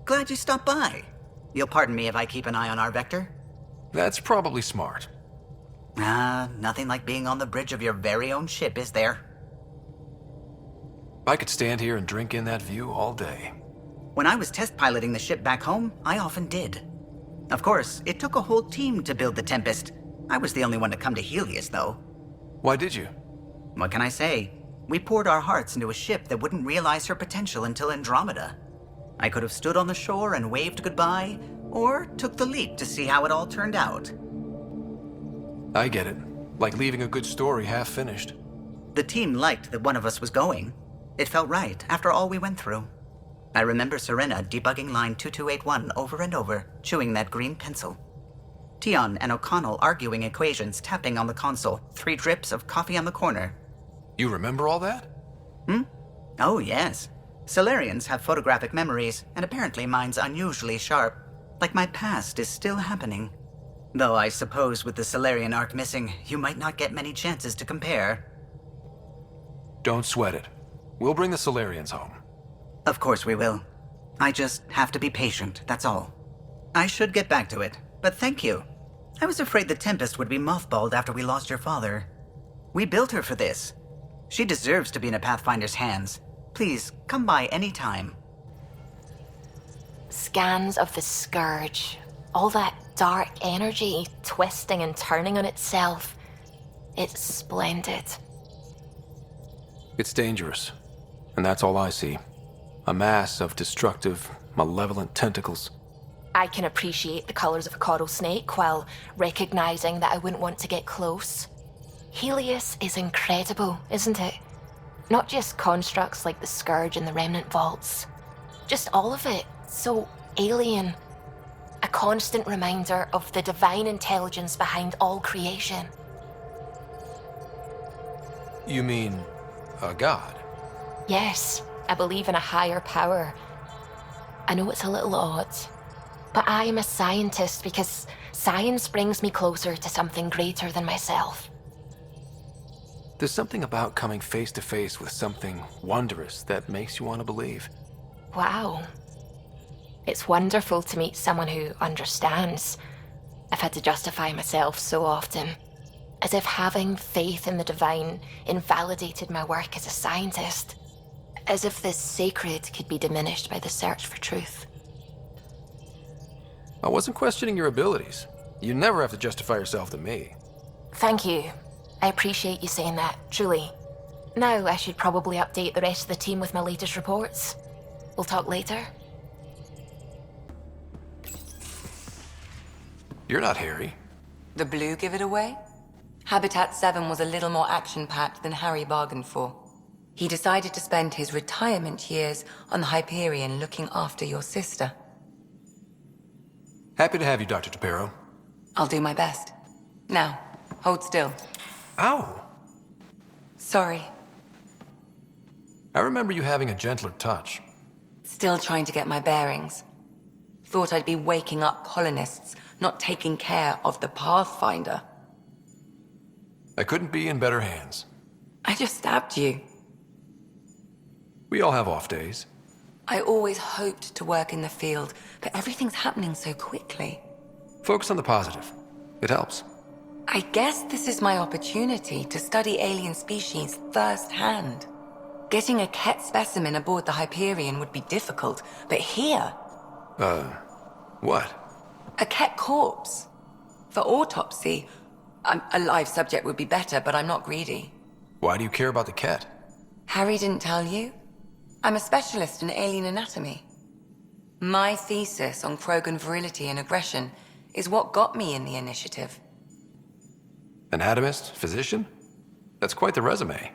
glad you stopped by. You'll pardon me if I keep an eye on our vector? That's probably smart. Nothing like being on the bridge of your very own ship, is there? I could stand here and drink in that view all day. When I was test piloting the ship back home, I often did. Of course, it took a whole team to build the Tempest. I was the only one to come to Helios, though. Why did you? What can I say? We poured our hearts into a ship that wouldn't realize her potential until Andromeda. I could have stood on the shore and waved goodbye, or took the leap to see how it all turned out. I get it. Like leaving a good story half-finished. The team liked that one of us was going. It felt right after all we went through. I remember Serena debugging line 2281 over and over, chewing that green pencil. Tion and O'Connell arguing equations, tapping on the console, 3 drips of coffee on the corner. You remember all that? Oh, yes. Solarians have photographic memories, and apparently mine's unusually sharp. Like my past is still happening. Though I suppose with the Solarian arc missing, you might not get many chances to compare. Don't sweat it. We'll bring the Solarians home. Of course we will. I just have to be patient, that's all. I should get back to it, but thank you. I was afraid the Tempest would be mothballed after we lost your father. We built her for this. She deserves to be in a Pathfinder's hands. Please, come by any time. Scans of the Scourge. All that dark energy twisting and turning on itself. It's splendid. It's dangerous. And that's all I see. A mass of destructive, malevolent tentacles. I can appreciate the colors of a coral snake while recognizing that I wouldn't want to get close. Helios is incredible, isn't it? Not just constructs like the Scourge and the Remnant Vaults. Just all of it. So alien. A constant reminder of the divine intelligence behind all creation. You mean a god? Yes, I believe in a higher power. I know it's a little odd, but I am a scientist because science brings me closer to something greater than myself. There's something about coming face to face with something wondrous that makes you want to believe. Wow. It's wonderful to meet someone who understands. I've had to justify myself so often, as if having faith in the divine invalidated my work as a scientist. As if the sacred could be diminished by the search for truth. I wasn't questioning your abilities. You never have to justify yourself to me. Thank you. I appreciate you saying that, truly. Now I should probably update the rest of the team with my latest reports. We'll talk later. You're not Harry. The blue give it away? Habitat 7 was a little more action-packed than Harry bargained for. He decided to spend his retirement years on the Hyperion looking after your sister. Happy to have you, Dr. Tapero. I'll do my best. Now, hold still. Ow! Sorry. I remember you having a gentler touch. Still trying to get my bearings. Thought I'd be waking up colonists, not taking care of the Pathfinder. I couldn't be in better hands. I just stabbed you. We all have off days. I always hoped to work in the field, but everything's happening so quickly. Focus on the positive. It helps. I guess this is my opportunity to study alien species firsthand. Getting a Ket specimen aboard the Hyperion would be difficult, but here... What? A Ket corpse. For autopsy, a live subject would be better, but I'm not greedy. Why do you care about the Ket? Harry didn't tell you? I'm a specialist in alien anatomy. My thesis on Krogan virility and aggression is what got me in the initiative. Anatomist? Physician? That's quite the resume.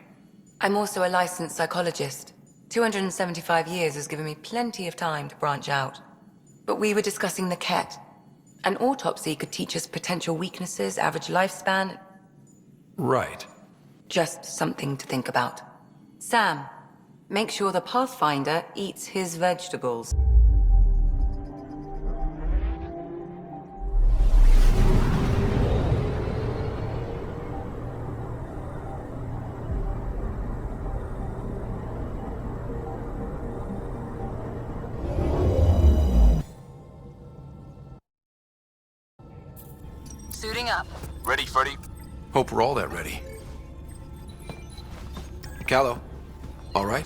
I'm also a licensed psychologist. 275 years has given me plenty of time to branch out. But we were discussing the Ket. An autopsy could teach us potential weaknesses, average lifespan. Right. Just something to think about. Sam, make sure the Pathfinder eats his vegetables. Suiting up. Ready, Freddy? Hope we're all that ready. Callow, all right?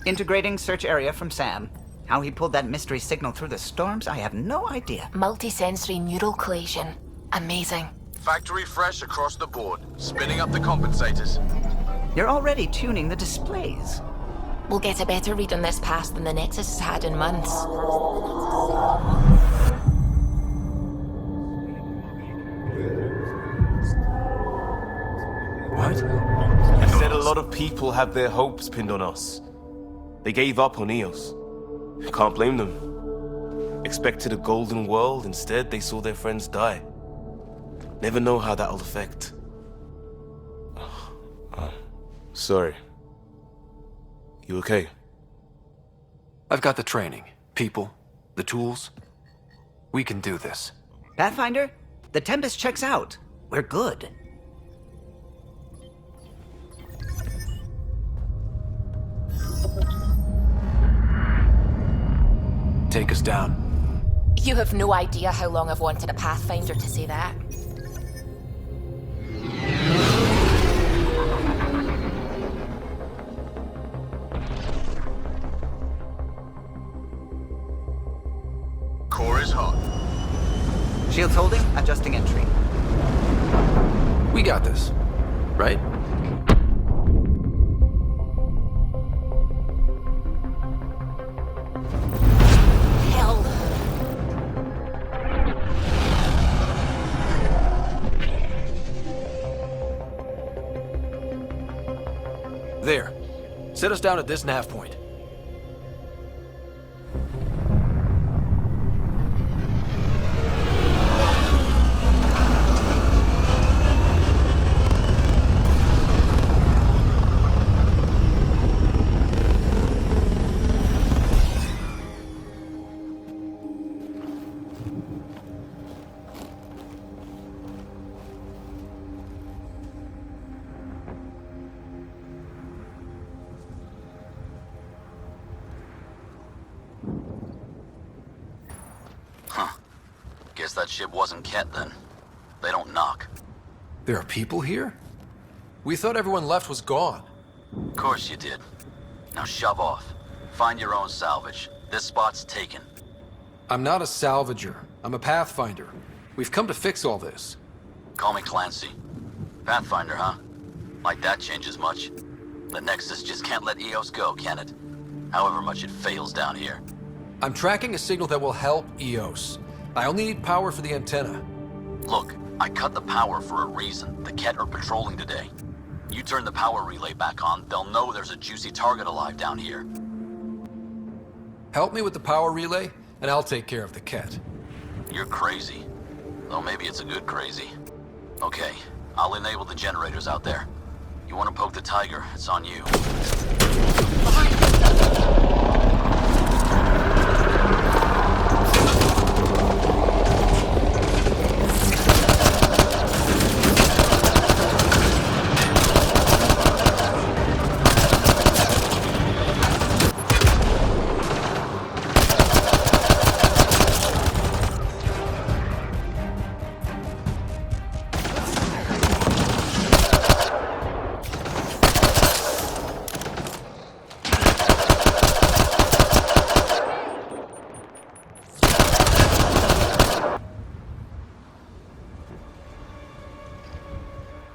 Integrating search area from Sam. How he pulled that mystery signal through the storms, I have no idea. Multisensory neural collation. Amazing. Factory fresh across the board. Spinning up the compensators. You're already tuning the displays. We'll get a better read on this pass than the Nexus has had in months. What? I said a lot of people have their hopes pinned on us. They gave up on Eos. Can't blame them. Expected a golden world, instead they saw their friends die. Never know how that'll affect. Sorry. You okay? I've got the training, people, the tools. We can do this. Pathfinder, the Tempest checks out. We're good. Take us down. You have no idea how long I've wanted a Pathfinder to say that. Core is hot. Shields holding, adjusting entry. We got this, right? Hell. There. Set us down at this nav point. Guess that ship wasn't Ket then. They don't knock. There are people here? We thought everyone left was gone. Of course you did. Now shove off. Find your own salvage. This spot's taken. I'm not a salvager. I'm a Pathfinder. We've come to fix all this. Call me Clancy. Pathfinder, huh? Like that changes much. The Nexus just can't let Eos go, can it? However much it fails down here. I'm tracking a signal that will help Eos. I only need power for the antenna. Look, I cut the power for a reason. The Ket are patrolling today. You turn the power relay back on, they'll know there's a juicy target alive down here. Help me with the power relay, and I'll take care of the Ket. You're crazy. Though maybe it's a good crazy. Okay, I'll enable the generators out there. You want to poke the tiger, it's on you.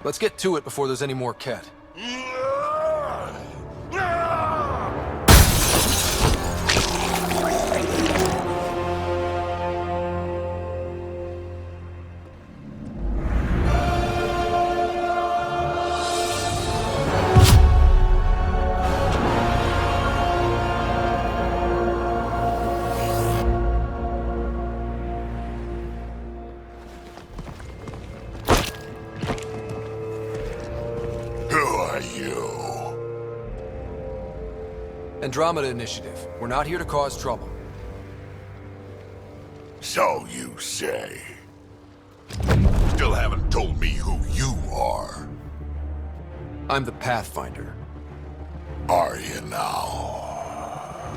Let's get to it before there's any more Ket. Andromeda Initiative. We're not here to cause trouble. So you say. Still haven't told me who you are. I'm the Pathfinder. Are you now?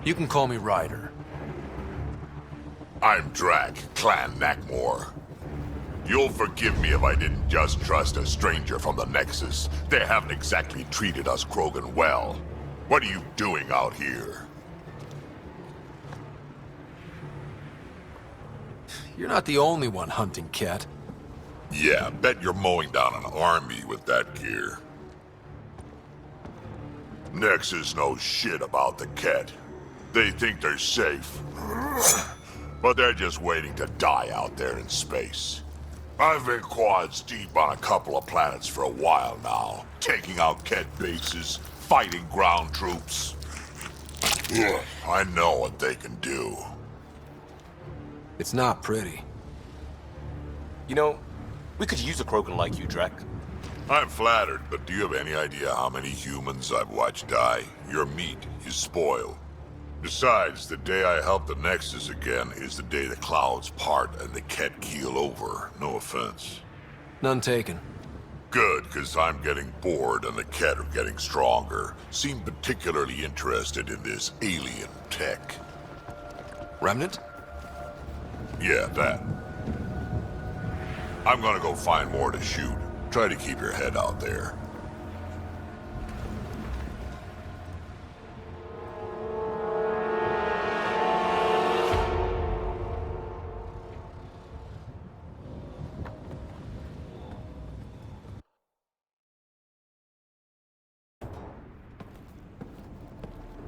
You can call me Ryder. I'm Drac, Clan Nakmor. You'll forgive me if I didn't just trust a stranger from the Nexus. They haven't exactly treated us Krogan well. What are you doing out here? You're not the only one hunting Ket. Yeah, bet you're mowing down an army with that gear. Nexus knows shit about the Ket. They think they're safe. But they're just waiting to die out there in space. I've been quads deep on a couple of planets for a while now, taking out Ket bases, fighting ground troops. Ugh, I know what they can do. It's not pretty. You know, we could use a Krogan like you, Drac. I'm flattered, but do you have any idea how many humans I've watched die? Your meat is spoiled. Besides, the day I help the Nexus again is the day the clouds part and the Ket keel over. No offense. None taken. Good, because I'm getting bored and the Ket are getting stronger. Seem particularly interested in this alien tech. Remnant? Yeah, that. I'm gonna go find more to shoot. Try to keep your head out there.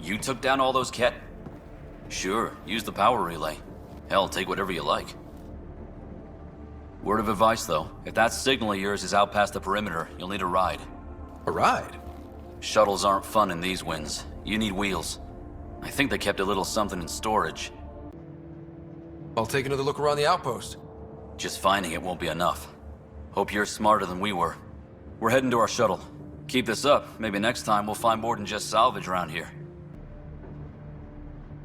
You took down all those Ket? Sure, use the power relay. Hell, take whatever you like. Word of advice, though. If that signal of yours is out past the perimeter, you'll need a ride. A ride? Shuttles aren't fun in these winds. You need wheels. I think they kept a little something in storage. I'll take another look around the outpost. Just finding it won't be enough. Hope you're smarter than we were. We're heading to our shuttle. Keep this up. Maybe next time we'll find more than just salvage around here.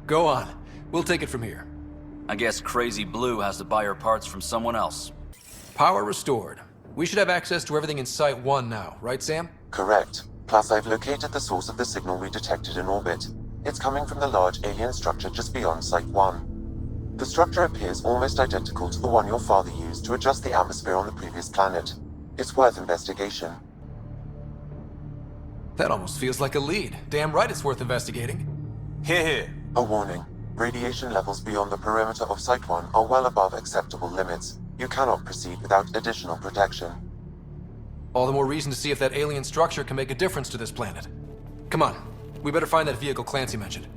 Go on. We'll take it from here. I guess Crazy Blue has to buy her parts from someone else. Power restored. We should have access to everything in Site 1 now, right, Sam? Correct. Plus, I've located the source of the signal we detected in orbit. It's coming from the large alien structure just beyond Site 1. The structure appears almost identical to the one your father used to adjust the atmosphere on the previous planet. It's worth investigation. That almost feels like a lead. Damn right it's worth investigating. Here. A warning. Radiation levels beyond the perimeter of Site 1 are well above acceptable limits. You cannot proceed without additional protection. All the more reason to see if that alien structure can make a difference to this planet. Come on. We better find that vehicle Clancy mentioned.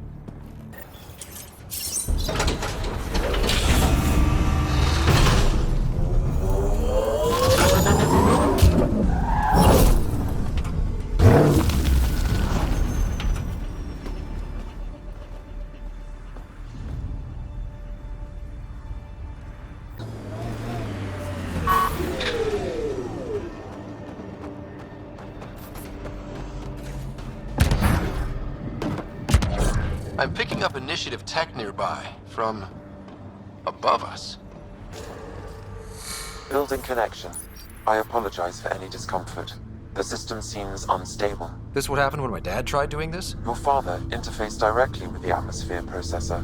I'm picking up initiative tech nearby, from above us. Building connection. I apologize for any discomfort. The system seems unstable. This what happened when my dad tried doing this? Your father interfaced directly with the atmosphere processor.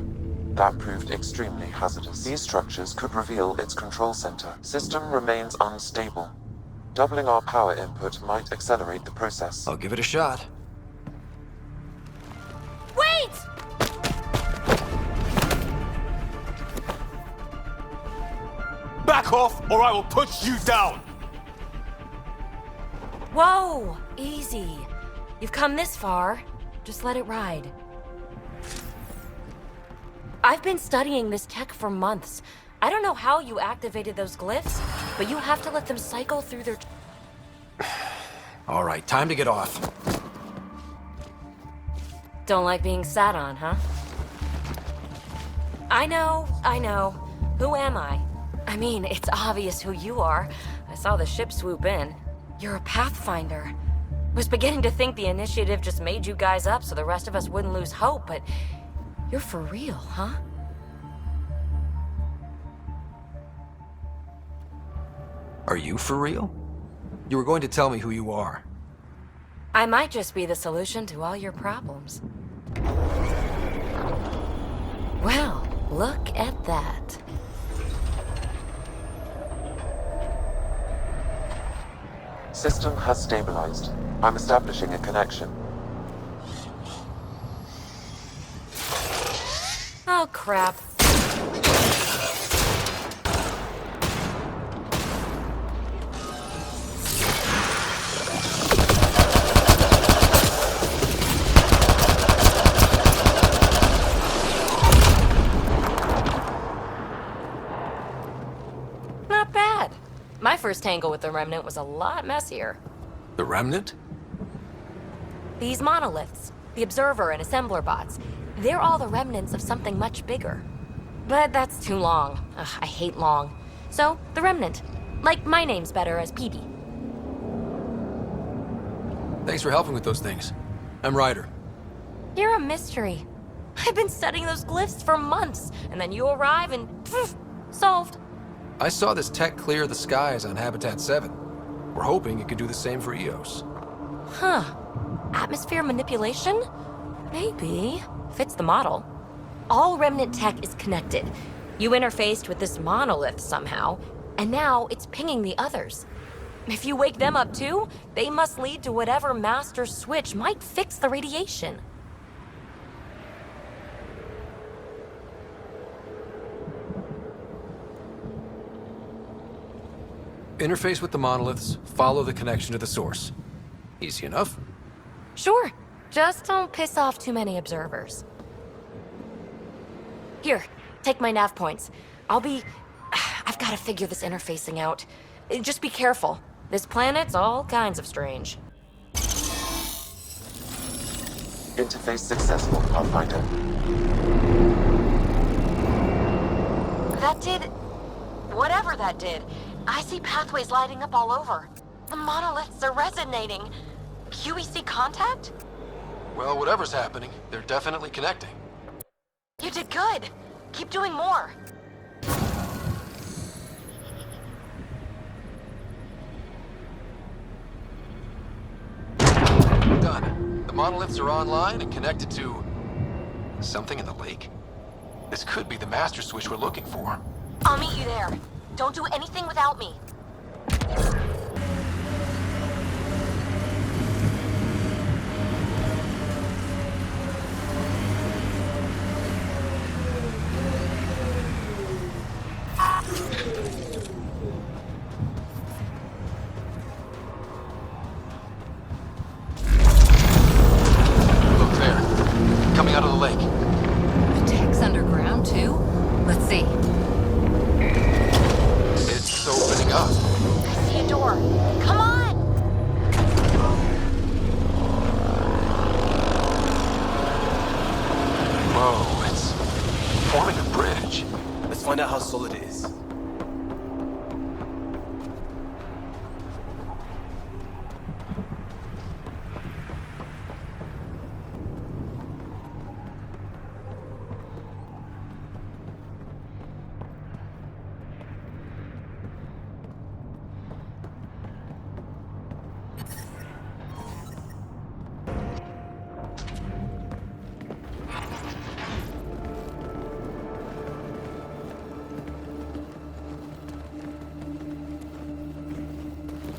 That proved extremely hazardous. These structures could reveal its control center. System remains unstable. Doubling our power input might accelerate the process. I'll give it a shot. Wait! Back off, or I will put you down! Whoa! Easy. You've come this far. Just let it ride. I've been studying this tech for months. I don't know how you activated those glyphs, but you have to let them cycle through their... All right, time to get off. Don't like being sat on, huh? I know. Who am I? I mean, it's obvious who you are. I saw the ship swoop in. You're a Pathfinder. Was beginning to think the initiative just made you guys up so the rest of us wouldn't lose hope, but you're for real, huh? Are you for real? You were going to tell me who you are. I might just be the solution to all your problems. Well, Look at that. System has stabilized. I'm establishing a connection. Oh, crap. Not bad. My first tangle with the Remnant was a lot messier. The Remnant? These monoliths, the Observer and Assembler bots, they're all the remnants of something much bigger. But that's too long. Ugh, I hate long. So, the Remnant. Like, my name's better as PB. Thanks for helping with those things. I'm Ryder. You're a mystery. I've been studying those glyphs for months, and then you arrive and poof, solved. I saw this tech clear the skies on Habitat 7. We're hoping it could do the same for EOS. Huh. Atmosphere manipulation? Maybe. Fits the model. All Remnant tech is connected. You interfaced with this monolith somehow, and now it's pinging the others. If you wake them up too, they must lead to whatever master switch might fix the radiation. Interface with the monoliths, follow the connection to the source. Easy enough. Sure. Just don't piss off too many observers. Here, take my nav points. I've got to figure this interfacing out. Just be careful. This planet's all kinds of strange. Interface successful, Pathfinder. That did... whatever that did. I see pathways lighting up all over. The monoliths are resonating. QEC contact? Well, whatever's happening, they're definitely connecting. You did good. Keep doing more. Done. The monoliths are online and connected to... something in the lake? This could be the master switch we're looking for. I'll meet you there. Don't do anything without me. Look there. Coming out of the lake. The tech's underground, too? Let's see. It's opening up. I see a door. Come on! Whoa, it's forming a bridge. Let's find out how solid it is.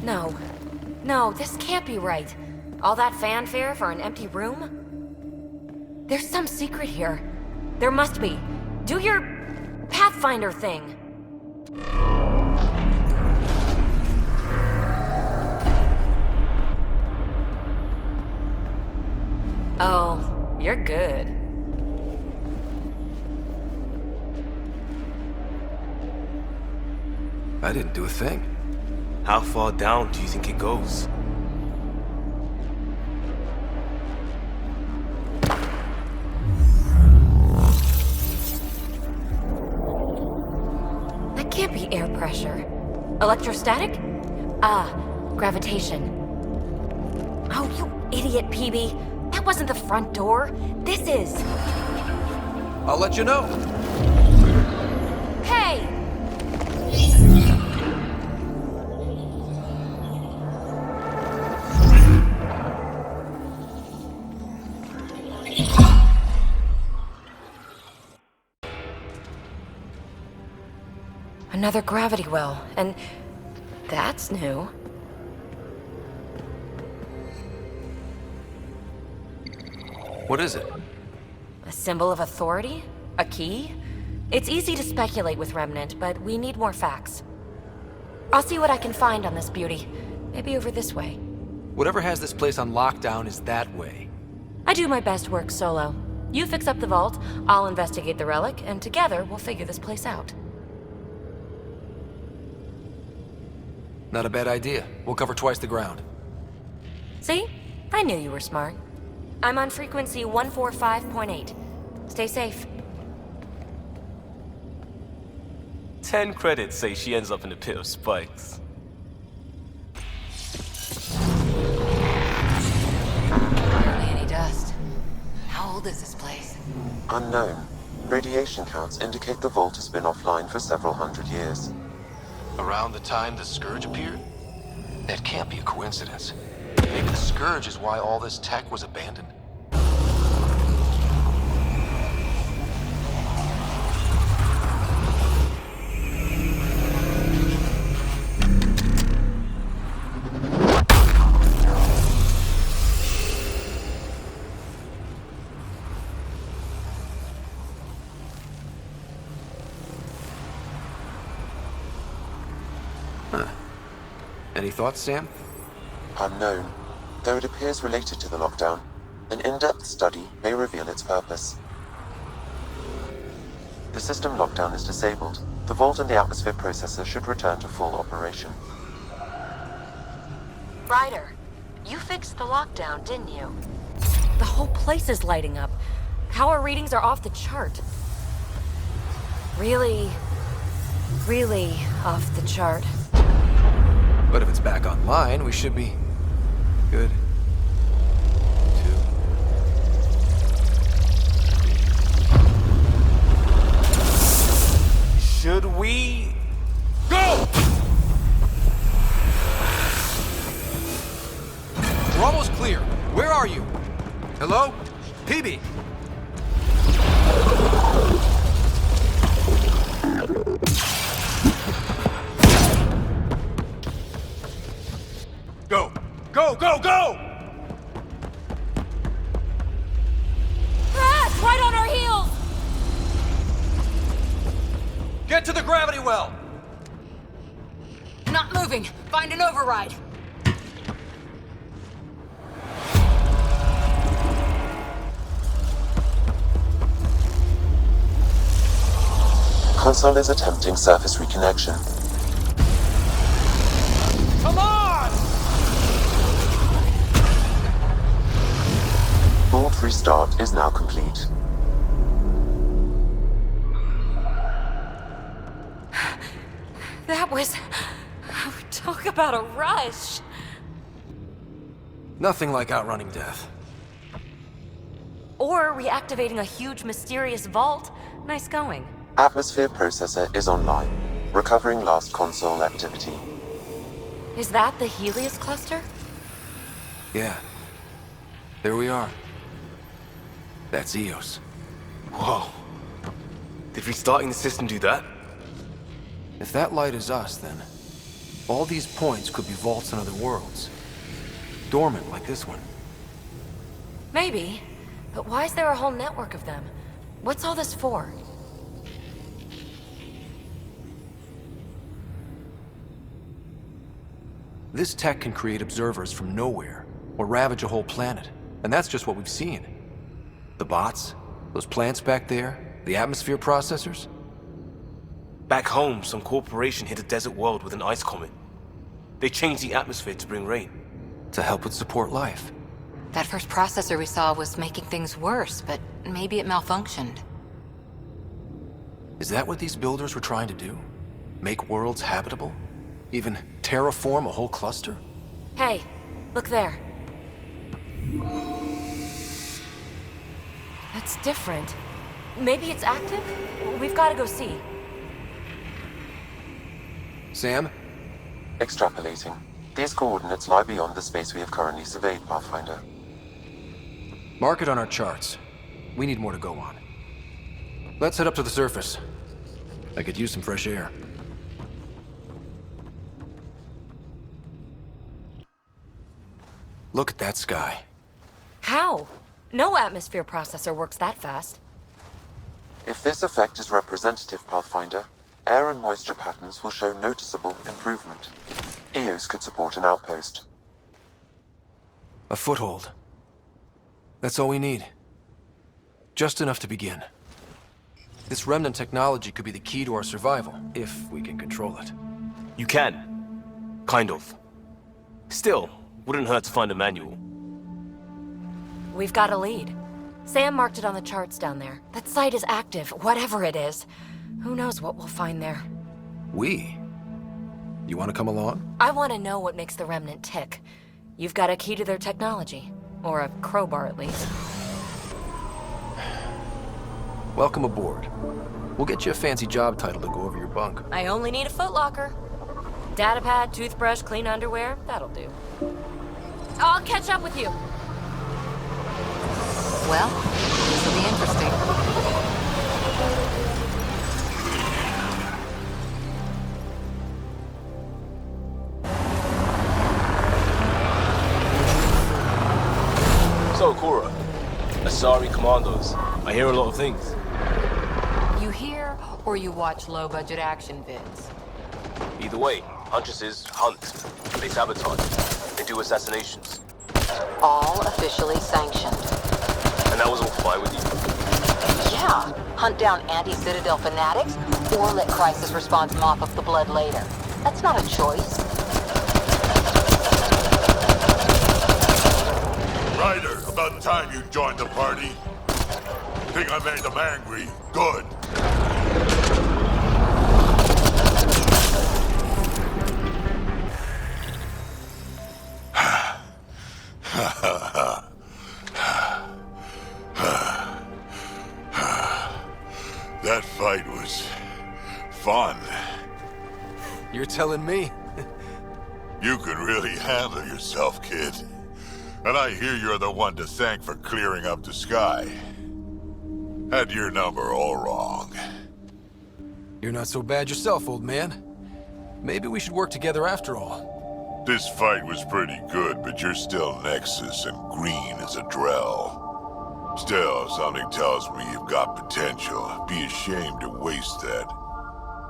No. No, this can't be right. All that fanfare for an empty room? There's some secret here. There must be. Do your Pathfinder thing. Oh, you're good. I didn't do a thing. How far down do you think it goes? That can't be air pressure. Electrostatic? Ah, gravitation. Oh, you idiot, PB. That wasn't the front door. This is. I'll let you know. Hey! Another gravity well, and that's new. What is it? A symbol of authority? A key? It's easy to speculate with Remnant, but we need more facts. I'll see what I can find on this beauty. Maybe over this way. Whatever has this place on lockdown is that way. I do my best work solo. You fix up the vault, I'll investigate the relic, and together we'll figure this place out. Not a bad idea. We'll cover twice the ground. See? I knew you were smart. I'm on frequency 145.8. Stay safe. 10 credits say she ends up in a pit of spikes. Barely any dust. How old is this place? Unknown. Radiation counts indicate the vault has been offline for several hundred years. Around the time the Scourge appeared? That can't be a coincidence. Maybe the Scourge is why all this tech was abandoned? Any thoughts, Sam? Unknown. Though it appears related to the lockdown, an in-depth study may reveal its purpose. The system lockdown is disabled. The vault and the atmosphere processor should return to full operation. Ryder, you fixed the lockdown, didn't you? The whole place is lighting up. Power readings are off the chart. Really off the chart. But if it's back online, we should be good. Should we... Go! We're almost clear. Where are you? Hello? PB! Go! Go, go, go! Ah! It's right on our heels! Get to the gravity well! Not moving. Find an override. Console is attempting surface reconnection. Come on! Vault restart is now complete. That was... Talk about a rush. Nothing like outrunning death. Or reactivating a huge mysterious vault. Nice going. Atmosphere processor is online, recovering last console activity. Is that the Helios cluster? Yeah. There we are. That's Eos. Whoa. Did restarting the system do that? If that light is us, then all these points could be vaults in other worlds. Dormant like this one. Maybe. But why is there a whole network of them? What's all this for? This tech can create observers from nowhere, or ravage a whole planet. And that's just what we've seen. The bots, those plants back there, the atmosphere processors. Back home, some corporation hit a desert world with an ice comet. They changed the atmosphere to bring rain. To help with support life. That first processor we saw was making things worse, but maybe it malfunctioned. Is that what these builders were trying to do? Make worlds habitable? Even terraform a whole cluster? Hey, look there. That's different. Maybe it's active? We've got to go see. Sam? Extrapolating. These coordinates lie beyond the space we have currently surveyed, Pathfinder. Mark it on our charts. We need more to go on. Let's head up to the surface. I could use some fresh air. Look at that sky. How? No atmosphere processor works that fast. If this effect is representative, Pathfinder, air and moisture patterns will show noticeable improvement. EOS could support an outpost. A foothold. That's all we need. Just enough to begin. This remnant technology could be the key to our survival, if we can control it. You can. Kind of. Still, wouldn't hurt to find a manual. We've got a lead. Sam marked it on the charts down there. That site is active, whatever it is. Who knows what we'll find there. We? You want to come along? I want to know what makes the Remnant tick. You've got a key to their technology. Or a crowbar, at least. Welcome aboard. We'll get you a fancy job title to go over your bunk. I only need a footlocker. Datapad, toothbrush, clean underwear, that'll do. I'll catch up with you. Well, this will be interesting. So, Cora, Asari Commandos. I hear a lot of things. You hear or you watch low-budget action vids? Either way, Huntresses hunt. They sabotage. They do assassinations. All officially sanctioned. And that was all fine with you? Yeah. Hunt down anti-Citadel fanatics, or let crisis response mop up the blood later. That's not a choice. Ryder, about time you joined the party. Think I made them angry? Good. That fight was fun. You're telling me? You can really handle yourself, kid. And I hear you're the one to thank for clearing up the sky. Had your number all wrong. You're not so bad yourself, old man. Maybe we should work together after all. This fight was pretty good, but you're still Nexus and green as a Drell. Still, something tells me you've got potential. Be ashamed to waste that.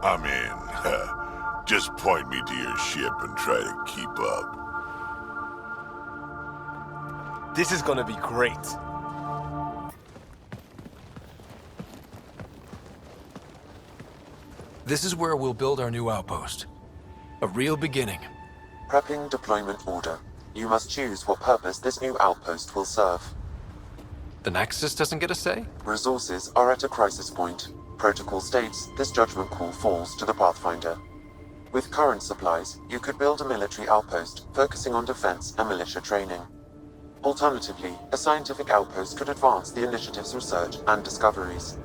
I mean, just point me to your ship and try to keep up. This is gonna be great. This is where we'll build our new outpost. A real beginning. Prepping deployment order. You must choose what purpose this new outpost will serve. The Nexus doesn't get a say? Resources are at a crisis point. Protocol states this judgment call falls to the Pathfinder. With current supplies, you could build a military outpost focusing on defense and militia training. Alternatively, a scientific outpost could advance the initiative's research and discoveries.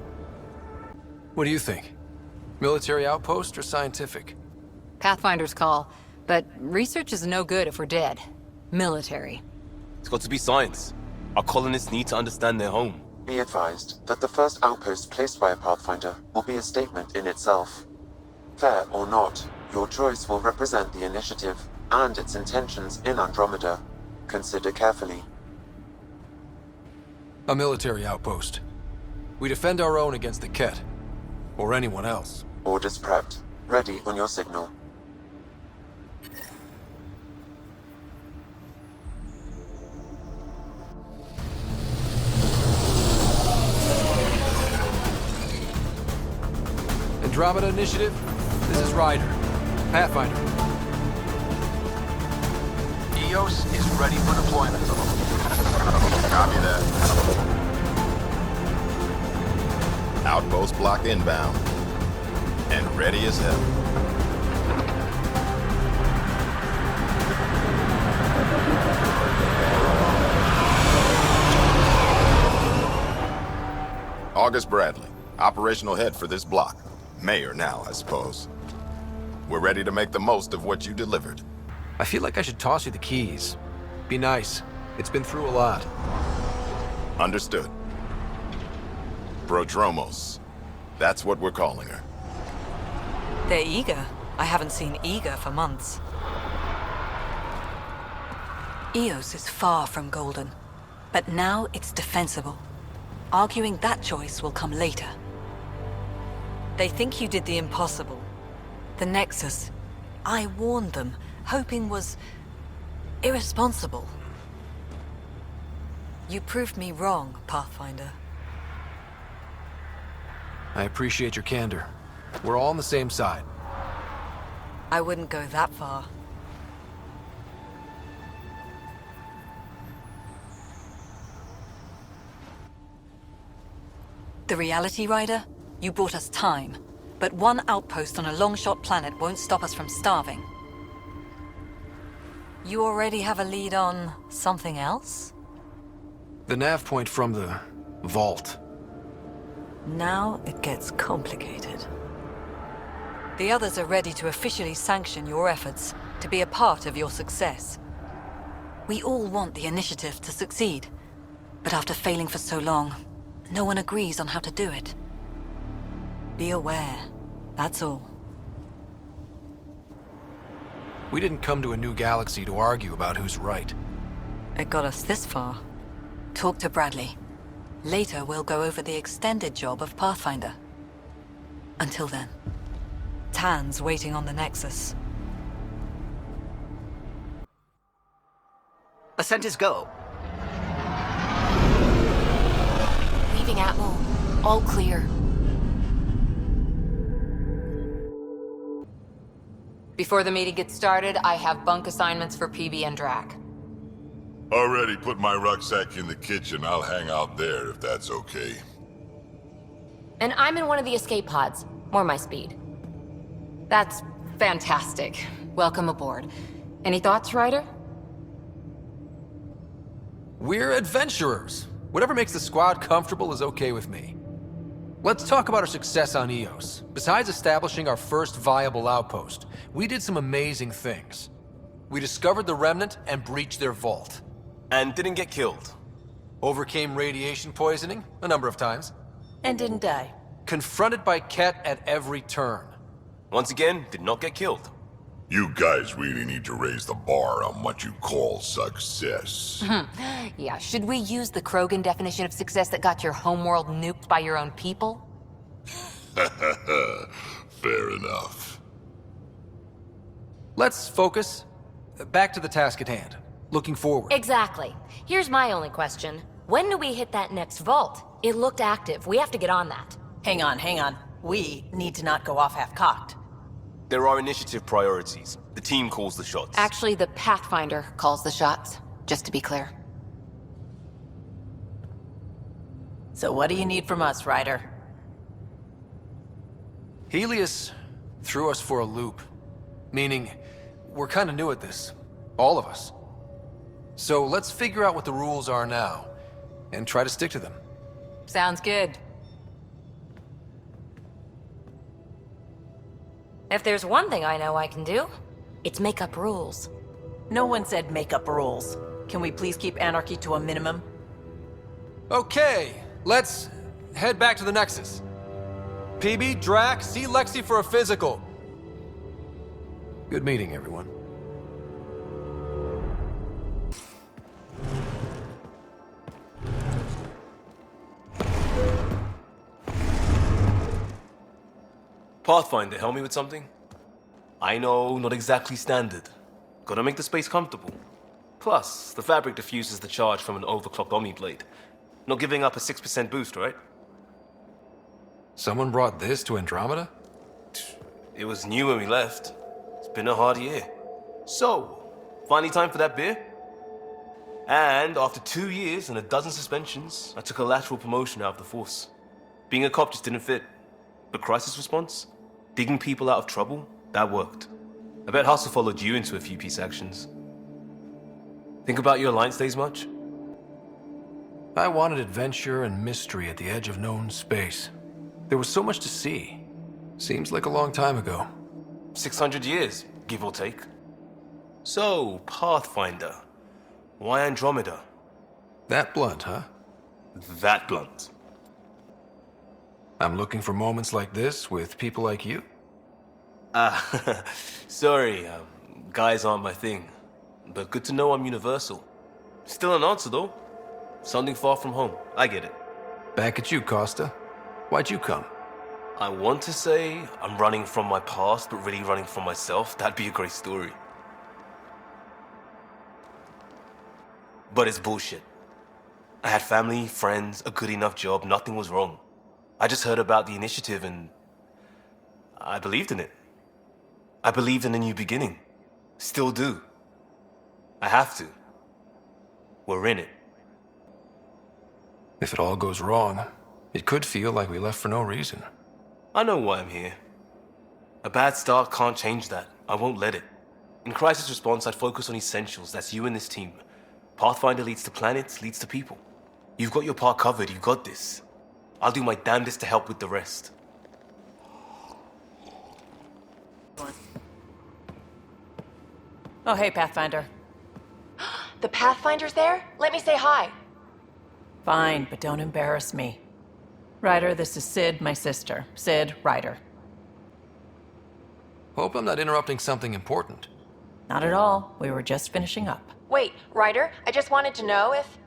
What do you think? Military outpost or scientific? Pathfinder's call, but research is no good if we're dead. Military. It's got to be science. Our colonists need to understand their home. Be advised that the first outpost placed by a Pathfinder will be a statement in itself. Fair or not, your choice will represent the initiative and its intentions in Andromeda. Consider carefully. A military outpost. We defend our own against the Ket. Or anyone else. Orders prepped. Ready on your signal. Andromeda Initiative, this is Ryder. Pathfinder. EOS is ready for deployment. Copy that. Outpost block inbound. And ready as hell. August Bradley, operational head for this block. Mayor now, I suppose. We're ready to make the most of what you delivered. I feel like I should toss you the keys. Be nice. It's been through a lot. Understood. Prodromos. That's what we're calling her. They're eager. I haven't seen eager for months. Eos is far from golden, but now it's defensible. Arguing that choice will come later. They think you did the impossible. The Nexus. I warned them, hoping was irresponsible. You proved me wrong, Pathfinder. I appreciate your candor. We're all on the same side. I wouldn't go that far. The Reality Rider? You brought us time. But one outpost on a long-shot planet won't stop us from starving. You already have a lead on something else? The nav point from the vault. Now it gets complicated. The others are ready to officially sanction your efforts, to be a part of your success. We all want the initiative to succeed, but after failing for so long, no one agrees on how to do it. Be aware, that's all. We didn't come to a new galaxy to argue about who's right. It got us this far. Talk to Bradley. Later, we'll go over the extended job of Pathfinder. Until then, Tan's waiting on the Nexus. Ascent is go. Leaving Atmo. All clear. Before the meeting gets started, I have bunk assignments for PB and Drac. Already put my rucksack in the kitchen. I'll hang out there if that's okay. And I'm in one of the escape pods. More my speed. That's fantastic. Welcome aboard. Any thoughts, Ryder? We're adventurers. Whatever makes the squad comfortable is okay with me. Let's talk about our success on Eos. Besides establishing our first viable outpost, we did some amazing things. We discovered the Remnant and breached their vault. And didn't get killed. Overcame radiation poisoning a number of times. And didn't die. Confronted by Ket at every turn. Once again, did not get killed. You guys really need to raise the bar on what you call success. Yeah, should we use the Krogan definition of success that got your homeworld nuked by your own people? Fair enough. Let's focus. Back to the task at hand. Looking forward. Exactly. Here's my only question. When do we hit that next vault? It looked active. We have to get on that. Hang on. We need to not go off half-cocked. There are initiative priorities. The team calls the shots. Actually, the Pathfinder calls the shots, just to be clear. So what do you need from us, Ryder? Helios threw us for a loop. Meaning, we're kinda new at this. All of us. So let's figure out what the rules are now, and try to stick to them. Sounds good. If there's one thing I know I can do, it's make up rules. No one said make up rules. Can we please keep anarchy to a minimum? Okay, let's head back to the Nexus. PB, Drac, see Lexi for a physical. Good meeting, everyone. Pathfinder, help me with something? I know, not exactly standard. Gotta make the space comfortable. Plus, the fabric diffuses the charge from an overclocked Omni blade. Not giving up a 6% boost, right? Someone brought this to Andromeda? It was new when we left. It's been a hard year. So, finally time for that beer? And after 2 years and a dozen suspensions, I took a lateral promotion out of the force. Being a cop just didn't fit. But crisis response? Digging people out of trouble? That worked. I bet Hustle followed you into a few peace actions. Think about your Alliance days much? I wanted adventure and mystery at the edge of known space. There was so much to see. Seems like a long time ago. 600 years, give or take. So, Pathfinder. Why Andromeda? That blunt, huh? That blunt. I'm looking for moments like this with people like you. Sorry, guys aren't my thing. but good to know I'm universal. Still an answer, though. Something far from home. I get it. Back at you, Costa. Why'd you come? I want to say I'm running from my past, but really running from myself. That'd be a great story. But it's bullshit. I had family, friends, a good enough job, nothing was wrong. I just heard about the initiative and I believed in it. I believed in a new beginning. Still do. I have to. We're in it. If it all goes wrong, it could feel like we left for no reason. I know why I'm here. A bad start can't change that. I won't let it. In crisis response, I'd focus on essentials. That's you and this team. Pathfinder leads to planets, leads to people. You've got your part covered, you got this. I'll do my damnedest to help with the rest. Oh, hey, Pathfinder. The Pathfinder's there? Let me say hi. Fine, but don't embarrass me. Ryder, this is Sid, my sister. Sid, Ryder. Hope I'm not interrupting something important. Not at all. We were just finishing up. Wait, Ryder, I just wanted to know if...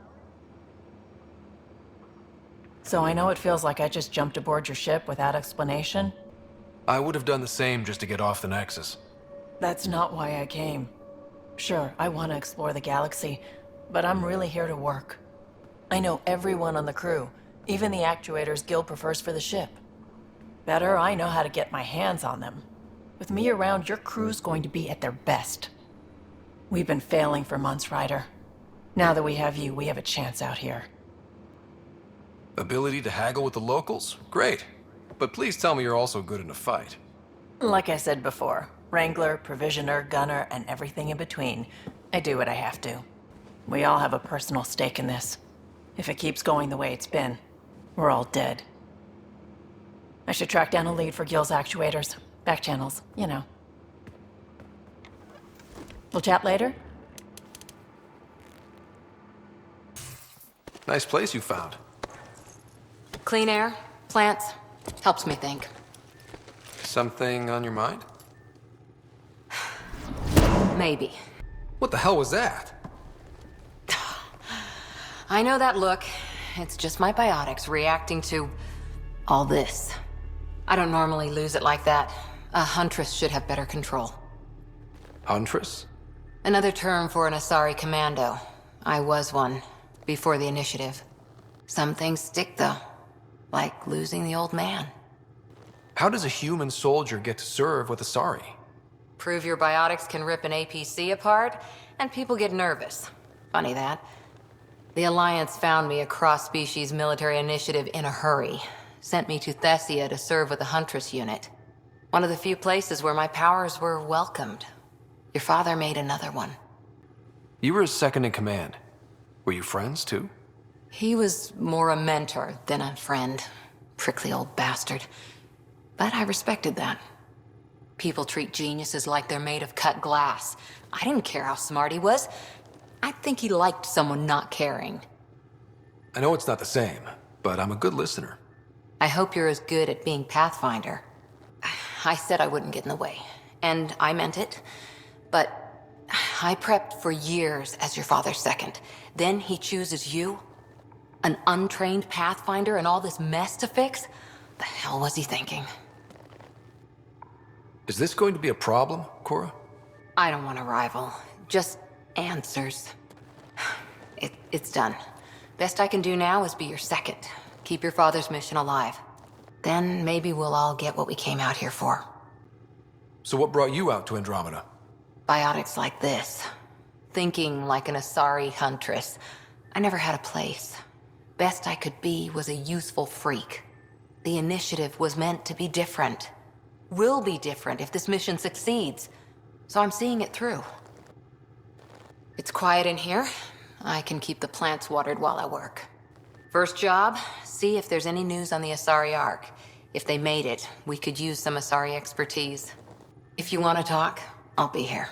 So I know it feels like I just jumped aboard your ship without explanation. I would have done the same just to get off the Nexus. That's not why I came. Sure, I want to explore the galaxy, but I'm really here to work. I know everyone on the crew, even the actuators Gil prefers for the ship. Better, I know how to get my hands on them. With me around, your crew's going to be at their best. We've been failing for months, Ryder. Now that we have you, we have a chance out here. Ability to haggle with the locals? Great. But please tell me you're also good in a fight. Like I said before, Wrangler, Provisioner, Gunner, and everything in between. I do what I have to. We all have a personal stake in this. If it keeps going the way it's been, we're all dead. I should track down a lead for Gil's actuators. Back channels, you know. We'll chat later? Nice place you found. Clean air, plants, helps me think. Something on your mind? Maybe. What the hell was that? I know that look. It's just my biotics reacting to all this. I don't normally lose it like that. A huntress should have better control. Huntress? Another term for an Asari commando. I was one, before the initiative. Some things stick, though. Like losing the old man. How does a human soldier get to serve with Asari? Prove your biotics can rip an APC apart, and people get nervous. Funny that. The Alliance found me a cross-species military initiative in a hurry. Sent me to Thessia to serve with the Huntress unit. One of the few places where my powers were welcomed. Your father made another one. You were his second in command. Were you friends, too? He was more a mentor than a friend. Prickly old bastard. But I respected that. People treat geniuses like they're made of cut glass. I didn't care how smart he was. I think he liked someone not caring. I know it's not the same, but I'm a good listener. I hope you're as good at being Pathfinder. I said I wouldn't get in the way, and I meant it. But I prepped for years as your father's second. Then he chooses you? An untrained Pathfinder and all this mess to fix? The hell was he thinking? Is this going to be a problem, Cora? I don't want a rival. Just answers. It's done. Best I can do now is be your second. Keep your father's mission alive. Then maybe we'll all get what we came out here for. So what brought you out to Andromeda? Biotics like this. Thinking like an Asari huntress. I never had a place. Best I could be was a useful freak. The initiative was meant to be different. Will be different if this mission succeeds. So I'm seeing it through. It's quiet in here. I can keep the plants watered while I work. First job, see if there's any news on the Asari Ark. If they made it, we could use some Asari expertise. If you want to talk, I'll be here.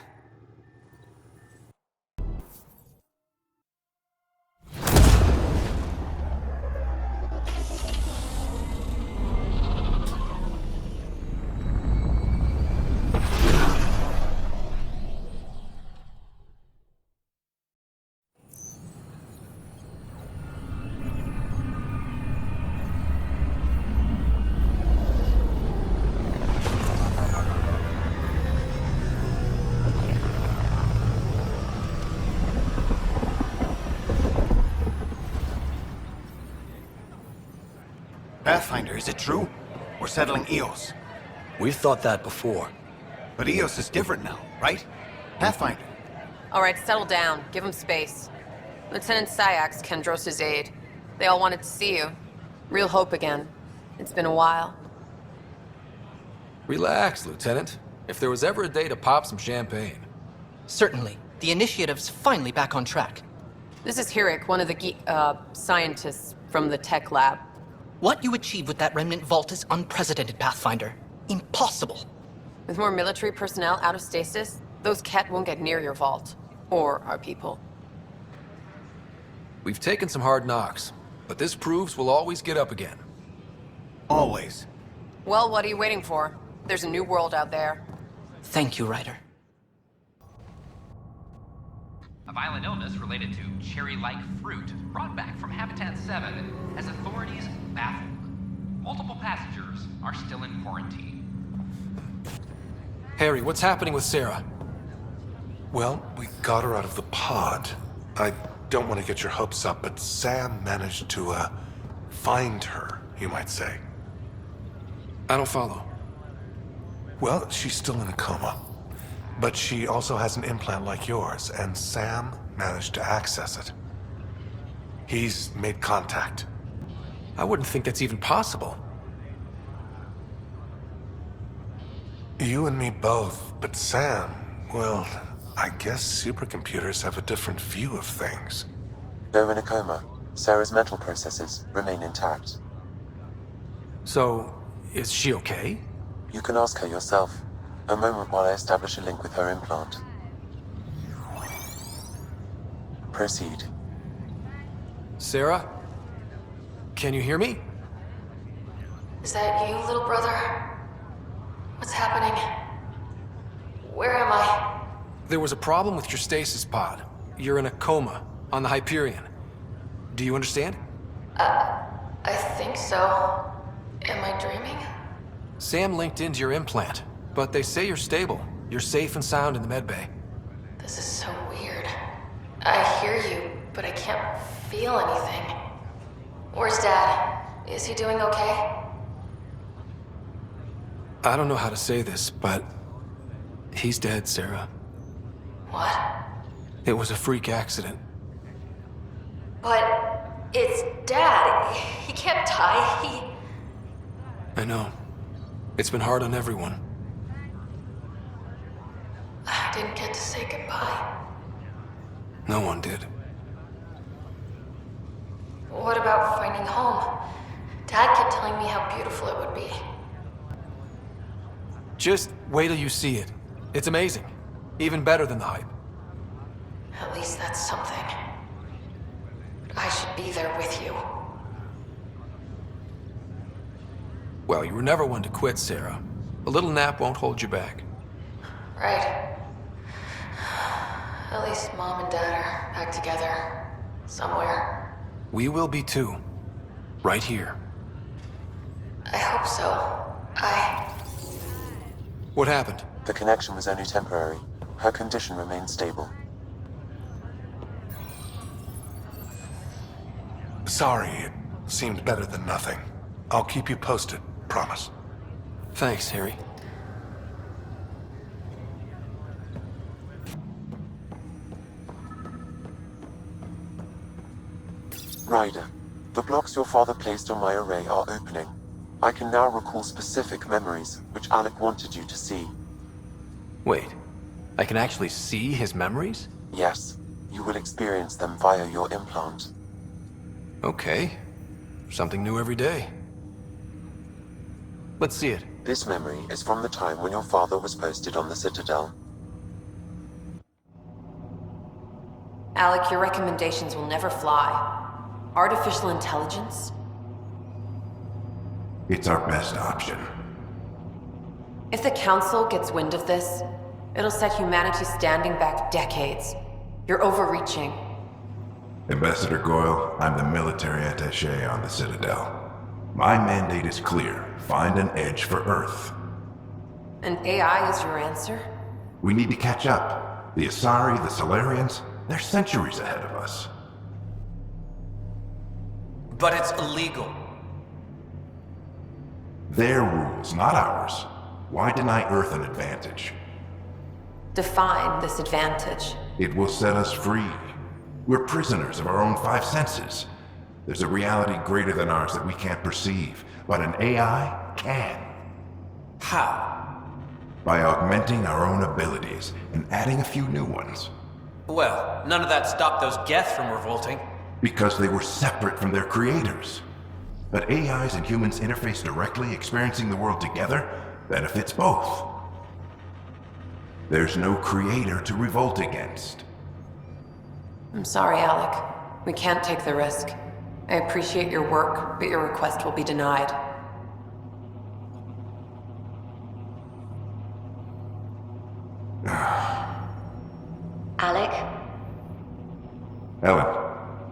Pathfinder, is it true? We're settling Eos. We've thought that before. But Eos is different now, right? Pathfinder. All right, settle down. Give him space. Lieutenant Syax, Kendros' aide. They all wanted to see you. Real hope again. It's been a while. Relax, Lieutenant. If there was ever a day to pop some champagne. Certainly. The initiative's finally back on track. This is Hirik, one of the scientists from the tech lab. What you achieved with that remnant vault is unprecedented, Pathfinder. Impossible. With more military personnel out of stasis, those Ket won't get near your vault. Or our people. We've taken some hard knocks, but this proves we'll always get up again. Always. Well, what are you waiting for? There's a new world out there. Thank you, Ryder. A violent illness related to cherry-like fruit brought back from Habitat 7 has authorities baffled. Multiple passengers are still in quarantine. Harry, what's happening with Sarah? Well, we got her out of the pod. I don't want to get your hopes up, but Sam managed to, find her, you might say. I don't follow. Well, she's still in a coma. But she also has an implant like yours, and Sam managed to access it. He's made contact. I wouldn't think that's even possible. You and me both, but Sam, well, I guess supercomputers have a different view of things. Though in a coma, Sarah's mental processes remain intact. So, is she okay? You can ask her yourself. A moment while I establish a link with her implant. Proceed. Sarah? Can you hear me? Is that you, little brother? What's happening? Where am I? There was a problem with your stasis pod. You're in a coma on the Hyperion. Do you understand? I think so. Am I dreaming? Sam linked into your implant, but they say you're stable. You're safe and sound in the medbay. This is so weird. I hear you, but I can't feel anything. Where's Dad? Is he doing okay? I don't know how to say this, but he's dead, Sarah. What? It was a freak accident. But it's Dad. He can't die. I know. It's been hard on everyone. I didn't get to say goodbye. No one did. What about finding home? Dad kept telling me how beautiful it would be. Just wait till you see it. It's amazing. Even better than the hype. At least that's something. But I should be there with you. Well, you were never one to quit, Sarah. A little nap won't hold you back. Right. At least Mom and Dad are back together. Somewhere. We will be too. Right here. I hope so. What happened? The connection was only temporary. Her condition remains stable. Sorry, it seemed better than nothing. I'll keep you posted, promise. Thanks, Harry. Ryder, the blocks your father placed on my array are opening. I can now recall specific memories, which Alec wanted you to see. Wait, I can actually see his memories? Yes, you will experience them via your implant. Okay. Something new every day. Let's see it. This memory is from the time when your father was posted on the Citadel. Alec, your recommendations will never fly. Artificial intelligence? It's our best option. If the Council gets wind of this, it'll set humanity standing back decades. You're overreaching. Ambassador Goyle, I'm the military attaché on the Citadel. My mandate is clear. Find an edge for Earth. And AI is your answer? We need to catch up. The Asari, the Solarians, they're centuries ahead of us. But it's illegal. Their rules, not ours. Why deny Earth an advantage? Define this advantage. It will set us free. We're prisoners of our own five senses. There's a reality greater than ours that we can't perceive, but an AI can. How? By augmenting our own abilities and adding a few new ones. Well, none of that stopped those Geth from revolting. Because they were separate from their creators. But AIs and humans interface directly, experiencing the world together, benefits both. There's no creator to revolt against. I'm sorry, Alec. We can't take the risk. I appreciate your work, but your request will be denied. Alec? Ellen,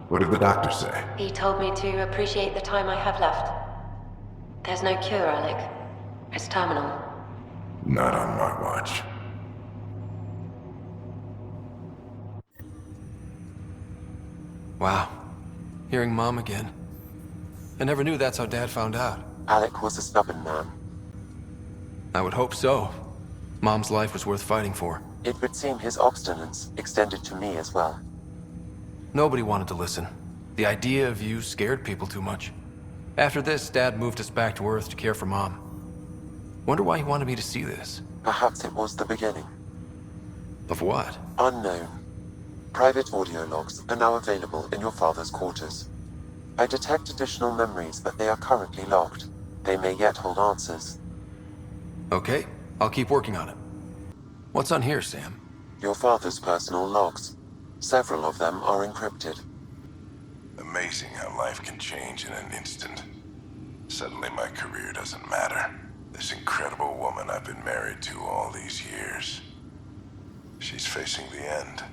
what did the doctor say? He told me to appreciate the time I have left. There's no cure, Alec. It's terminal. Not on my watch. Wow. Hearing Mom again. I never knew that's how Dad found out. Alec was a stubborn man. I would hope so. Mom's life was worth fighting for. It would seem his obstinance extended to me as well. Nobody wanted to listen. The idea of you scared people too much. After this, Dad moved us back to Earth to care for Mom. Wonder why he wanted me to see this. Perhaps it was the beginning. Of what? Unknown. Private audio logs are now available in your father's quarters. I detect additional memories, but they are currently locked. They may yet hold answers. Okay, I'll keep working on it. What's on here, Sam? Your father's personal logs. Several of them are encrypted. Amazing how life can change in an instant. Suddenly my career doesn't matter. This incredible woman I've been married to all these years. She's facing the end.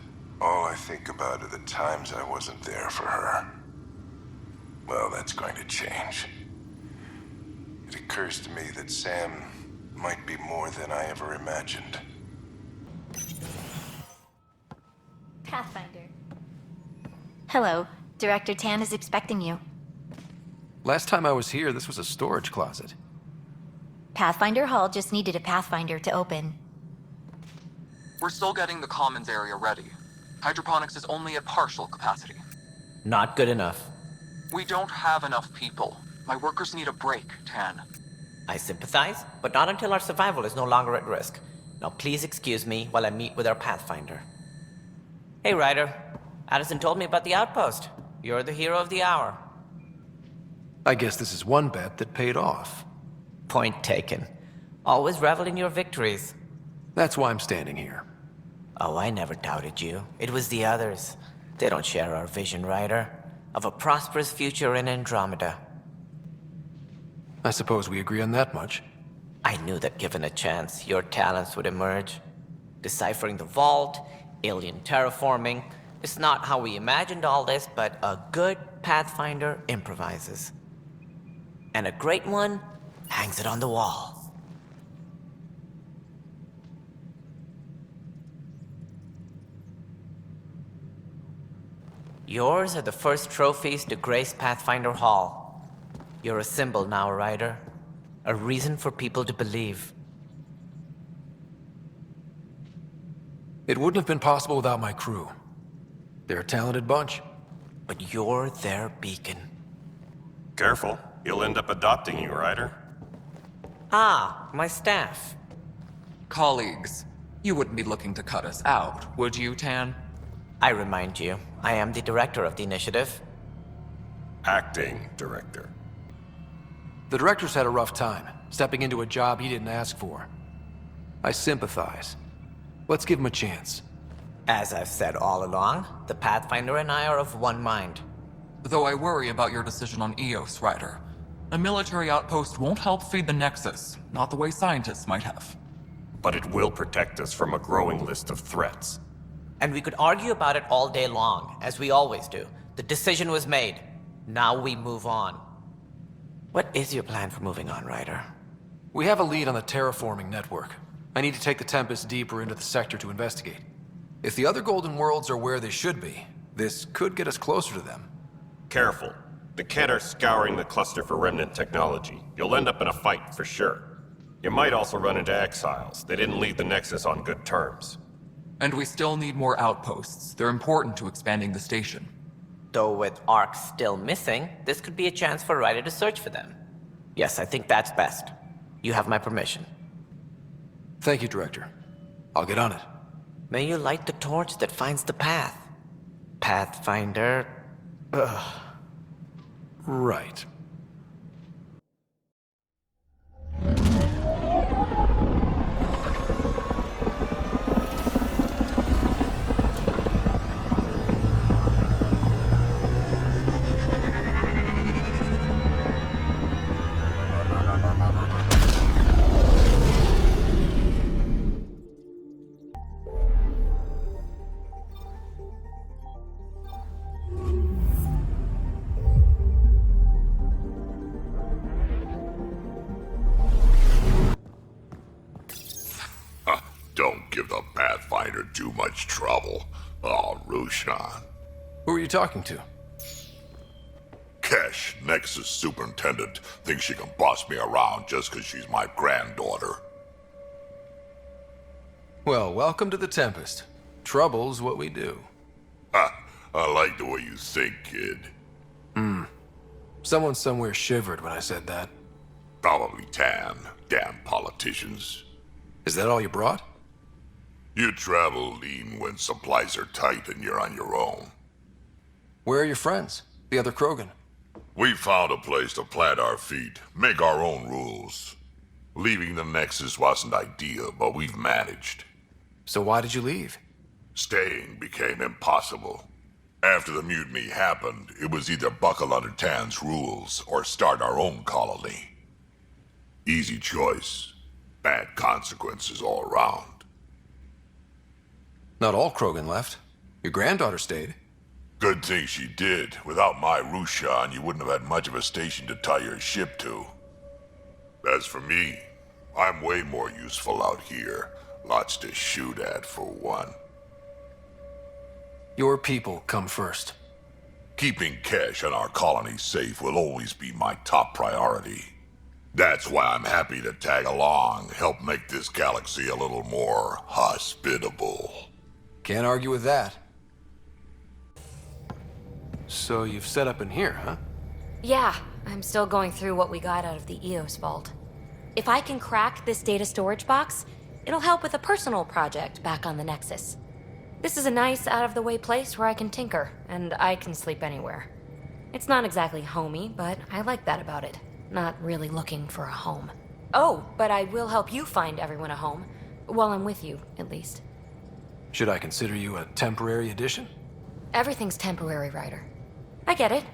All I think about are the times I wasn't there for her. Well, that's going to change. It occurs to me that Sam might be more than I ever imagined. Pathfinder. Hello. Director Tan is expecting you. Last time I was here, this was a storage closet. Pathfinder Hall just needed a Pathfinder to open. We're still getting the commons area ready. Hydroponics is only at partial capacity. Not good enough. We don't have enough people. My workers need a break, Tan. I sympathize, but not until our survival is no longer at risk. Now please excuse me while I meet with our Pathfinder. Hey, Ryder. Addison told me about the outpost. You're the hero of the hour. I guess this is one bet that paid off. Point taken. Always revel in your victories. That's why I'm standing here. Oh, I never doubted you. It was the others. They don't share our vision, Ryder, of a prosperous future in Andromeda. I suppose we agree on that much. I knew that given a chance, your talents would emerge. Deciphering the vault, alien terraforming. It's not how we imagined all this, but a good Pathfinder improvises. And a great one hangs it on the wall. Yours are the first trophies to grace Pathfinder Hall. You're a symbol now, Ryder. A reason for people to believe. It wouldn't have been possible without my crew. They're a talented bunch. But you're their beacon. Careful. He'll end up adopting you, Ryder. Ah, my staff. Colleagues, you wouldn't be looking to cut us out, would you, Tan? I remind you, I am the director of the initiative. Acting director. The director's had a rough time, stepping into a job he didn't ask for. I sympathize. Let's give him a chance. As I've said all along, the Pathfinder and I are of one mind. Though I worry about your decision on Eos, Ryder. A military outpost won't help feed the Nexus, not the way scientists might have. But it will protect us from a growing list of threats. And we could argue about it all day long, as we always do. The decision was made. Now we move on. What is your plan for moving on, Ryder? We have a lead on the terraforming network. I need to take the Tempest deeper into the sector to investigate. If the other Golden Worlds are where they should be, this could get us closer to them. Careful. The Kett are scouring the cluster for remnant technology. You'll end up in a fight, for sure. You might also run into exiles. They didn't leave the Nexus on good terms. And we still need more outposts. They're important to expanding the station. Though with Ark still missing, this could be a chance for Ryder to search for them. Yes, I think that's best. You have my permission. Thank you, Director. I'll get on it. May you light the torch that finds the path. Pathfinder... Ugh. Right. Don't give the Pathfinder too much trouble. Oh, Rushan. Who are you talking to? Kesh, Nexus Superintendent, thinks she can boss me around just because she's my granddaughter. Well, welcome to the Tempest. Trouble's what we do. Ha! I like the way you think, kid. Someone somewhere shivered when I said that. Probably Tan. Damn politicians. Is that all you brought? You travel lean when supplies are tight and you're on your own. Where are your friends? The other Krogan? We found a place to plant our feet, make our own rules. Leaving the Nexus wasn't ideal, but we've managed. So why did you leave? Staying became impossible. After the mutiny happened, it was either buckle under Tan's rules or start our own colony. Easy choice. Bad consequences all around. Not all Krogan left. Your granddaughter stayed. Good thing she did. Without my Rushan, you wouldn't have had much of a station to tie your ship to. As for me, I'm way more useful out here. Lots to shoot at, for one. Your people come first. Keeping Kesh and our colony safe will always be my top priority. That's why I'm happy to tag along, help make this galaxy a little more hospitable. Can't argue with that. So you've set up in here, huh? Yeah, I'm still going through what we got out of the EOS vault. If I can crack this data storage box, it'll help with a personal project back on the Nexus. This is a nice, out-of-the-way place where I can tinker, and I can sleep anywhere. It's not exactly homey, but I like that about it. Not really looking for a home. Oh, but I will help you find everyone a home. While I'm with you, at least. Should I consider you a temporary addition? Everything's temporary, Ryder. I get it.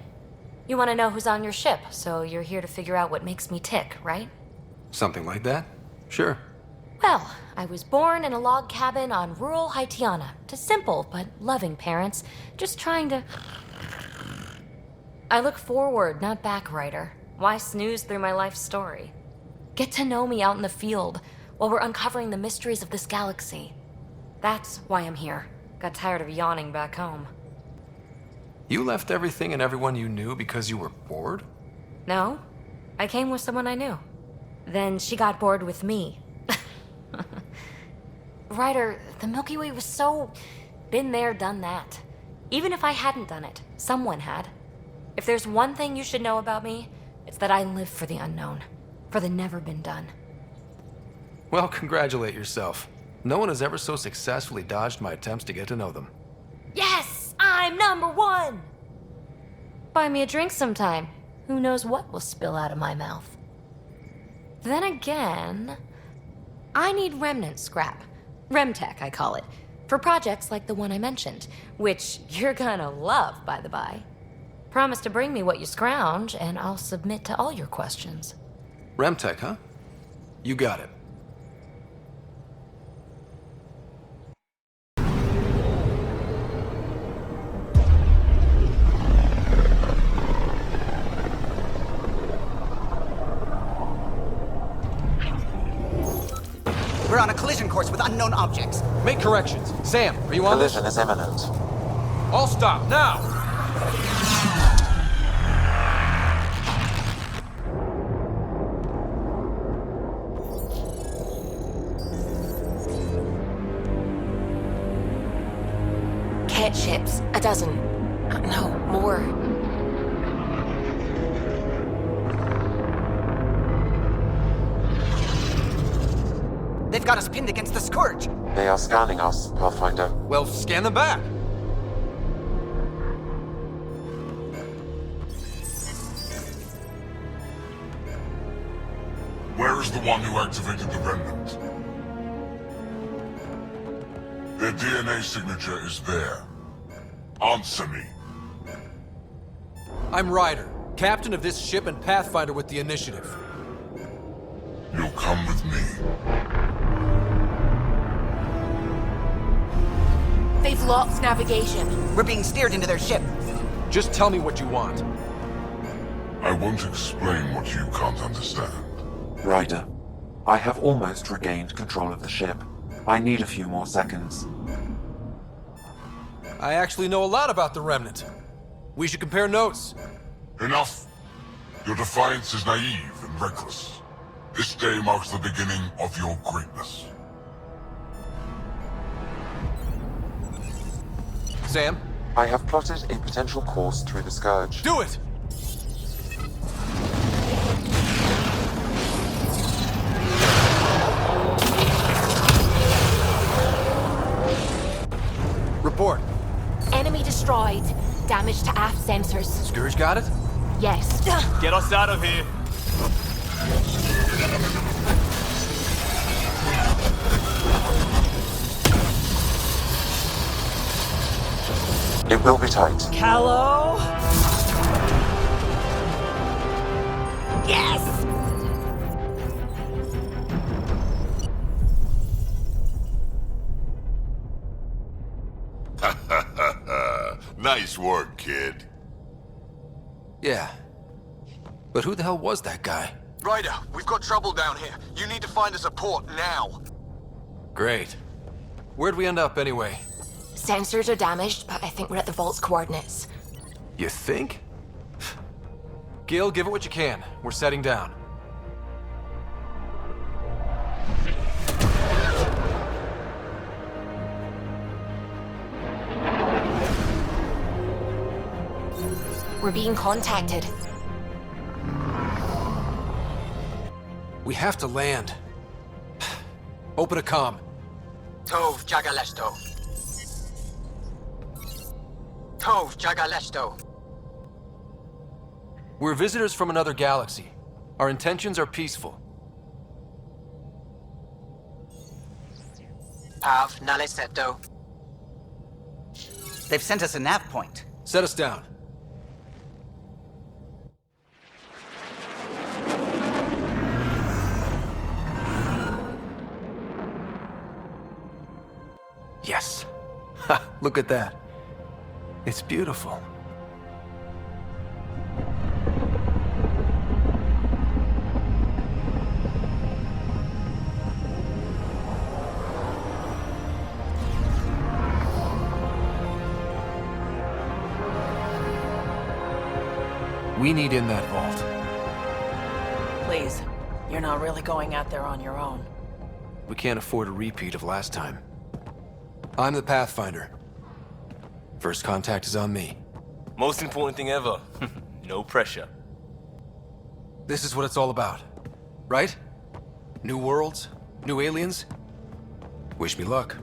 You want to know who's on your ship, so you're here to figure out what makes me tick, right? Something like that? Sure. Well, I was born in a log cabin on rural Haitiana to simple but loving parents, just trying to... I look forward, not back, Ryder. Why snooze through my life story? Get to know me out in the field while we're uncovering the mysteries of this galaxy. That's why I'm here. Got tired of yawning back home. You left everything and everyone you knew because you were bored? No, I came with someone I knew. Then she got bored with me. Ryder, the Milky Way was so... been there, done that. Even if I hadn't done it, someone had. If there's one thing you should know about me, it's that I live for the unknown. For the never been done. Well, congratulate yourself. No one has ever so successfully dodged my attempts to get to know them. Yes! I'm #1! Buy me a drink sometime. Who knows what will spill out of my mouth. Then again... I need remnant scrap. Remtech, I call it. For projects like the one I mentioned. Which you're gonna love, by the by. Promise to bring me what you scrounge, and I'll submit to all your questions. Remtech, huh? You got it. We're on a collision course with unknown objects. Make corrections. Sam, are you on this? Collision is imminent. All stop, now! med ships. A dozen. No, more. They've got us pinned against the Scourge. They are scanning us, Pathfinder. Well, scan them back. Where is the one who activated the remnant? Their DNA signature is there. Answer me. I'm Ryder, captain of this ship and Pathfinder with the initiative. You'll come with me. They've locked navigation. We're being steered into their ship. Just tell me what you want. I won't explain what you can't understand. Ryder, I have almost regained control of the ship. I need a few more seconds. I actually know a lot about the Remnant. We should compare notes. Enough! Your defiance is naive and reckless. This day marks the beginning of your greatness. Sam? I have plotted a potential course through the Scourge. Do it! Report. Enemy destroyed. Damage to aft sensors. Scourge got it? Yes. Get us out of here. It will be tight. Callow? Yes! Nice work, kid. Yeah. But who the hell was that guy? Ryder, we've got trouble down here. You need to find us a port now. Great. Where'd we end up anyway? Sensors are damaged, but I think we're at the vault's coordinates. You think? Gil, give it what you can. We're setting down. We're being contacted. We have to land. Open a comm. Tov Jagaleshto. Tov Jagaleshto. We're visitors from another galaxy. Our intentions are peaceful. Av Naleseto. They've sent us a nav point. Set us down. Yes. Ha, look at that. It's beautiful. We need in that vault. Please, you're not really going out there on your own. We can't afford a repeat of last time. I'm the Pathfinder. First contact is on me. Most important thing ever. No pressure. This is what it's all about, right? New worlds, new aliens. Wish me luck.